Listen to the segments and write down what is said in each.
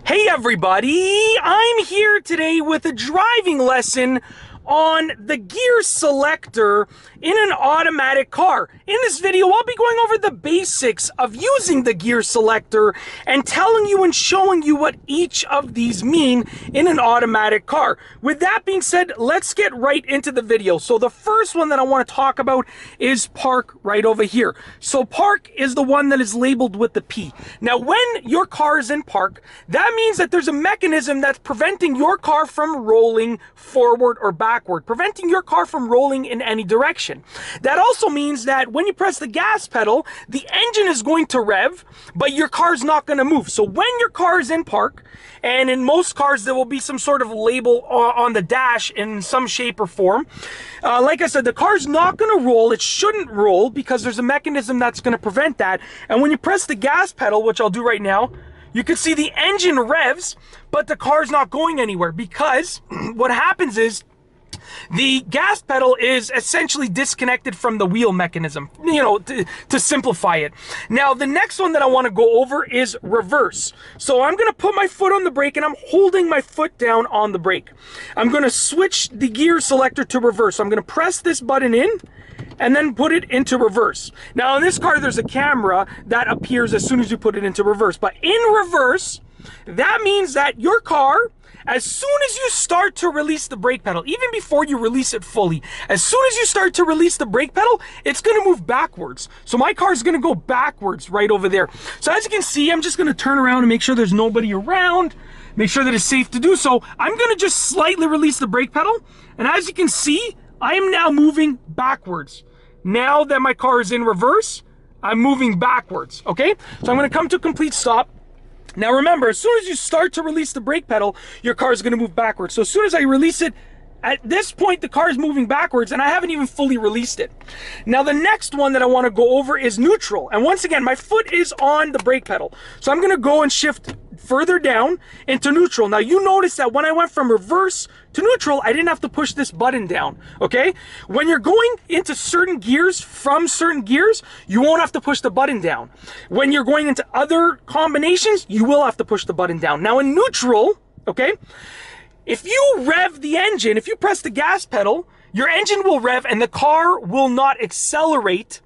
Hey everybody, I'm here today with a driving lesson on the gear selector in an automatic car. In this video, I'll be going over the basics of using the gear selector and telling you and showing you what each of these mean in an automatic car. With that being said, let's get right into the video. So the first one that I want to talk about is park right over here. So park is the one that is labeled with the P. Now, when your car is in park, that means that there's a mechanism that's preventing your car from rolling forward or backward, preventing your car from rolling in any direction. That also means that when you press the gas pedal, the engine is going to rev, but your car's not going to move. So when your car is in park, and in most cars there will be some sort of label on the dash in some shape or form, like I said, the car's not going to roll. It shouldn't roll because there's a mechanism that's going to prevent that. And when you press the gas pedal, which I'll do right now, you can see the engine revs, but the car's not going anywhere because what happens is the gas pedal is essentially disconnected from the wheel mechanism, to simplify it. Now, the next one that I want to go over is reverse. So I'm going to put my foot on the brake and I'm holding my foot down on the brake. I'm going to switch the gear selector to reverse. So I'm going to press this button in and then put it into reverse. Now, in this car, there's a camera that appears as soon as you put it into reverse. But in reverse, that means that your car, as soon as you start to release the brake pedal, even before you release it fully, as soon as you start to release the brake pedal, it's going to move backwards. So my car is going to go backwards right over there. So as you can see, I'm just going to turn around and make sure there's nobody around, make sure that it's safe to do so. I'm going to just slightly release the brake pedal. And as you can see, I am now moving backwards. Now that my car is in reverse, I'm moving backwards, okay? So I'm going to come to a complete stop. Now remember, as soon as you start to release the brake pedal, your car is going to move backwards. So as soon as I release it, at this point, the car is moving backwards and I haven't even fully released it. Now the next one that I want to go over is neutral. And once again, my foot is on the brake pedal. So I'm going to go and shift further down into neutral. Now you notice that when I went from reverse to neutral, I didn't have to push this button down, okay? When you're going into certain gears from certain gears, you won't have to push the button down. When you're going into other combinations, you will have to push the button down. Now in neutral, okay, if you rev the engine, if you press the gas pedal, your engine will rev and the car will not accelerate.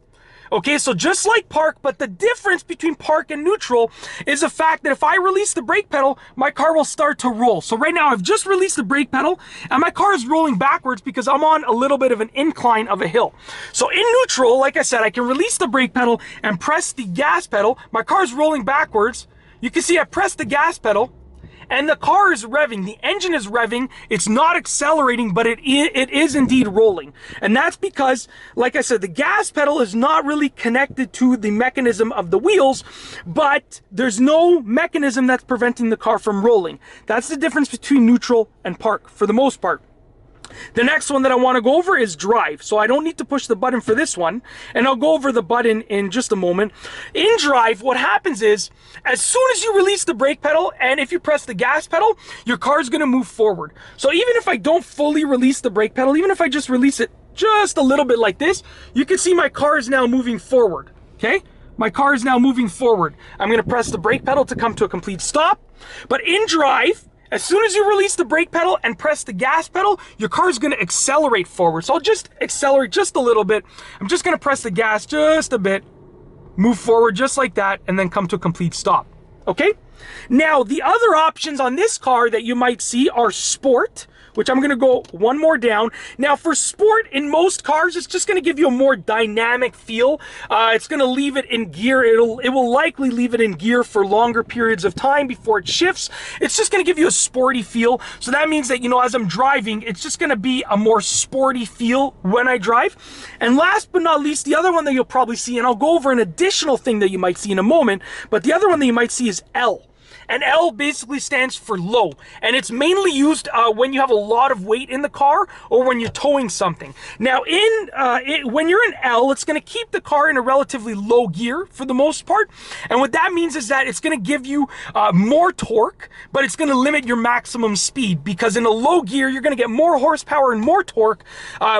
Okay, so just like park, but the difference between park and neutral is the fact that if I release the brake pedal, my car will start to roll. So right now I've just released the brake pedal and my car is rolling backwards because I'm on a little bit of an incline of a hill. So in neutral, like I said, I can release the brake pedal and press the gas pedal. My car is rolling backwards. You can see I pressed the gas pedal and the car is revving, the engine is revving, it's not accelerating, but it is indeed rolling. And that's because, like I said, the gas pedal is not really connected to the mechanism of the wheels, but there's no mechanism that's preventing the car from rolling. That's the difference between neutral and park, for the most part. The next one that I want to go over is drive. So I don't need to push the button for this one. And I'll go over the button in just a moment. In drive, what happens is, as soon as you release the brake pedal, and if you press the gas pedal, your car is going to move forward. So even if I don't fully release the brake pedal, even if I just release it just a little bit like this, you can see my car is now moving forward. Okay? My car is now moving forward. I'm going to press the brake pedal to come to a complete stop. But in drive, as soon as you release the brake pedal and press the gas pedal, your car is going to accelerate forward. So I'll just accelerate just a little bit. I'm just going to press the gas just a bit, move forward just like that, and then come to a complete stop. Okay? Now, the other options on this car that you might see are sport, which I'm going to go one more down. Now, for sport, in most cars, it's just going to give you a more dynamic feel. It's going to leave it in gear. It will likely leave it in gear for longer periods of time before it shifts. It's just going to give you a sporty feel. So that means that, as I'm driving, it's just going to be a more sporty feel when I drive. And last but not least, the other one that you'll probably see, and I'll go over an additional thing that you might see in a moment, but the other one that you might see is L. And L basically stands for low. And it's mainly used when you have a lot of weight in the car or when you're towing something. Now, when you're in L, it's going to keep the car in a relatively low gear for the most part. And what that means is that it's going to give you more torque, but it's going to limit your maximum speed, because in a low gear, you're going to get more horsepower and more torque,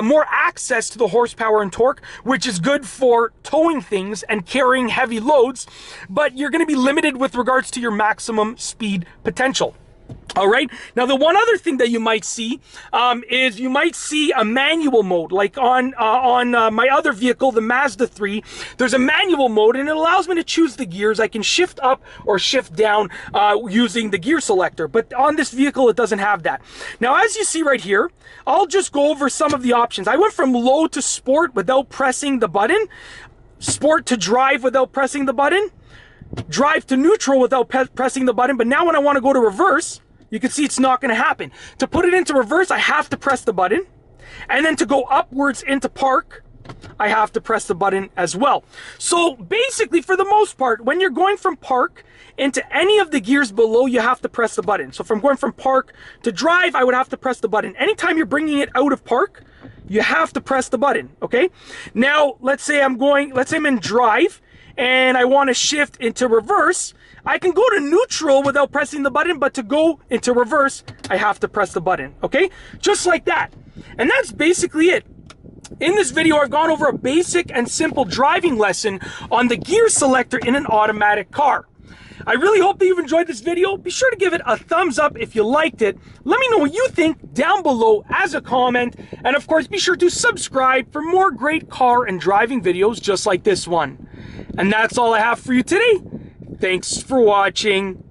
more access to the horsepower and torque, which is good for towing things and carrying heavy loads, but you're going to be limited with regards to your maximum maximum speed potential. All right. Now, the one other thing that you might see is you might see a manual mode, like on my other vehicle, the Mazda 3. There's a manual mode, and it allows me to choose the gears. I can shift up or shift down using the gear selector. But on this vehicle, it doesn't have that. Now, as you see right here, I'll just go over some of the options. I went from low to sport without pressing the button, sport to drive without pressing the button, drive to neutral without pressing the button. But now when I want to go to reverse, you can see it's not going to happen. To put it into reverse, I have to press the button. And then to go upwards into park, I have to press the button as well. So basically, for the most part, when you're going from park into any of the gears below, you have to press the button. So if I'm going from park to drive, I would have to press the button. Anytime you're bringing it out of park, you have to press the button, okay? Now, let's say I'm in drive, and I want to shift into reverse. I can go to neutral without pressing the button, but to go into reverse, I have to press the button, okay? Just like that. And that's basically it. In this video, I've gone over a basic and simple driving lesson on the gear selector in an automatic car. I really hope that you've enjoyed this video. Be sure to give it a thumbs up if you liked it. Let me know what you think down below as a comment. And of course, be sure to subscribe for more great car and driving videos just like this one. And that's all I have for you today. Thanks for watching.